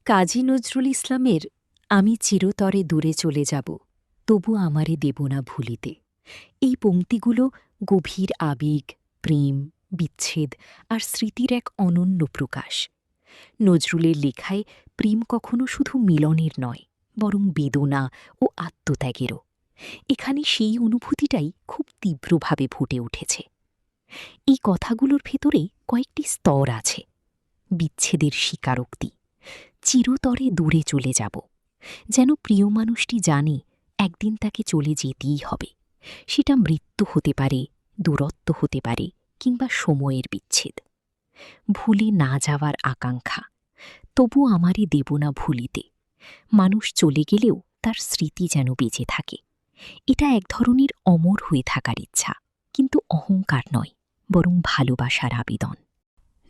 কাজী নজরুল ইসলামের আমি চিরতরে দূরে চলে যাব, তবু আমারে দেব না ভুলিতে। এই পংক্তিগুলো গভীর আবেগ, প্রেম, বিচ্ছেদ আর স্মৃতির এক অনন্য প্রকাশ। নজরুলের লেখায় প্রেম কখনো শুধু মিলনের নয়, বরং বেদনা ও আত্মত্যাগেরও। এখানে সেই অনুভূতিটাই খুব তীব্রভাবে ফুটে উঠেছে। এই কথাগুলোর ভেতরে কয়েকটি স্তর আছে। বিচ্ছেদের স্বীকারোক্তি, চিরতরে দূরে চলে যাব, যেন প্রিয় মানুষটি জানে একদিন তাকে চলে যেতেই হবে। সেটা মৃত্যু হতে পারে, দূরত্ব হতে পারে, কিংবা সময়ের বিচ্ছেদ। ভুলে না যাওয়ার আকাঙ্ক্ষা, তবু আমারে দেব না ভুলিতে। মানুষ চলে গেলেও তার স্মৃতি যেন বেঁচে থাকে। এটা এক ধরনের অমর হয়ে থাকার ইচ্ছা, কিন্তু অহংকার নয়, বরং ভালোবাসার আবেদন।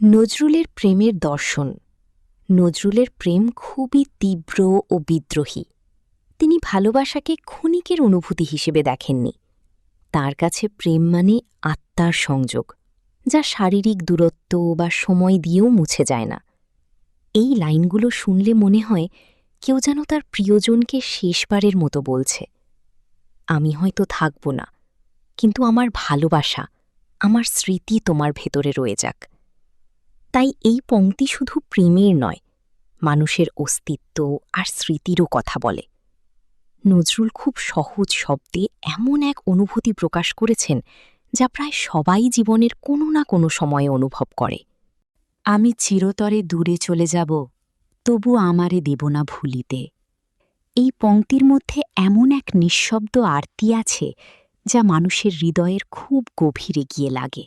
নজরুলের প্রেমের দর্শন। নজরুলের প্রেম খুবই তীব্র ও বিদ্রোহী। তিনি ভালোবাসাকে ক্ষণিকের অনুভূতি হিসেবে দেখেননি। তার কাছে প্রেম মানে আত্মার সংযোগ, যা শারীরিক দূরত্ব বা সময় দিয়েও মুছে যায় না। এই লাইনগুলো শুনলে মনে হয় কেউ যেন তার প্রিয়জনকে শেষবারের মতো বলছে, আমি হয়তো থাকব না, কিন্তু আমার ভালোবাসা, আমার স্মৃতি তোমার ভেতরে রয়ে যাক। তাই এই পংক্তি শুধু প্রেমের নয়, মানুষের অস্তিত্ব আর স্মৃতিরও কথা বলে। নজরুল খুব সহজ শব্দে এমন এক অনুভূতি প্রকাশ করেছেন যা প্রায় সবাই জীবনের কোনো না কোনো সময়ে অনুভব করে। আমি চিরতরে দূরে চলে যাব, তবু আমারে দেব না ভুলিতে। এই পংক্তির মধ্যে এমন এক নিঃশব্দ আরতি আছে যা মানুষের হৃদয়ের খুব গভীরে গিয়ে লাগে।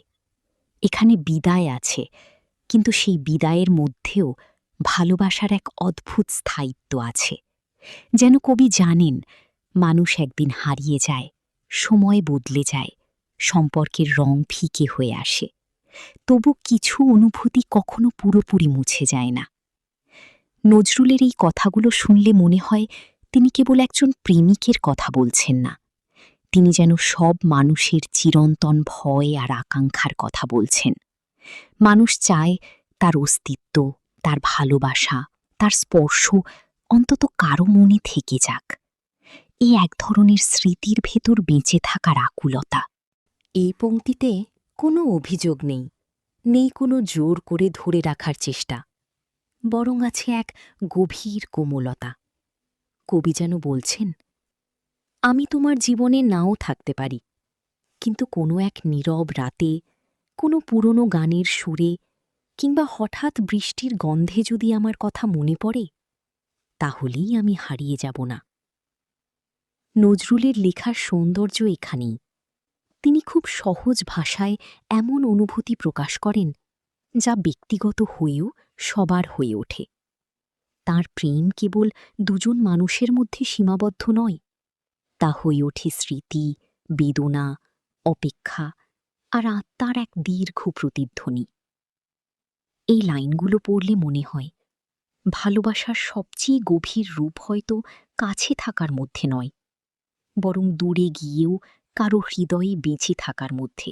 এখানে বিদায় আছে, কিন্তু সেই বিদায়ের মধ্যেও ভালোবাসার এক অদ্ভুত স্থায়িত্ব আছে। যেন কবি জানেন, মানুষ একদিন হারিয়ে যায়, সময় বদলে যায়, সম্পর্কের রং ফিকে হয়ে আসে, তবু কিছু অনুভূতি কখনো পুরোপুরি মুছে যায় না। নজরুলের এই কথাগুলো শুনলে মনে হয় তিনি কেবল একজন প্রেমিকের কথা বলছেন না, তিনি যেন সব মানুষের চিরন্তন ভয় আর আকাঙ্ক্ষার কথা বলছেন। মানুষ চায় তার অস্তিত্ব, তার ভালোবাসা, তার স্পর্শ অন্তত কারো মনে থেকে যাক। এই এক ধরনের স্মৃতির ভেতর বেঁচে থাকার আকুলতা। এই পংক্তিতে কোনো অভিযোগ নেই, নেই কোনো জোর করে ধরে রাখার চেষ্টা, বরং আছে এক গভীর কোমলতা। কবি যেন বলছেন, আমি তোমার জীবনে নাও থাকতে পারি, কিন্তু কোনো এক নীরব রাতে, কোনো পুরনো গানের সুরে, কিংবা হঠাৎ বৃষ্টির গন্ধে যদি আমার কথা মনে পড়ে, তাহলেই আমি হারিয়ে যাব না। নজরুলের লেখার সৌন্দর্য এখানেই। তিনি খুব সহজ ভাষায় এমন অনুভূতি প্রকাশ করেন যা ব্যক্তিগত হয়েও সবার হয়ে ওঠে। তাঁর প্রেম কেবল দুজন মানুষের মধ্যে সীমাবদ্ধ নয়, তা হয়ে ওঠে স্মৃতি, বেদনা, অপেক্ষা আর আত্মার এক দীর্ঘ প্রতিধ্বনি। এই লাইনগুলো পড়লে মনে হয়, ভালোবাসার সবচেয়ে গভীর রূপ হয়তো কাছে থাকার মধ্যে নয়, বরং দূরে গিয়েও কারো হৃদয়ে বেঁচে থাকার মধ্যে।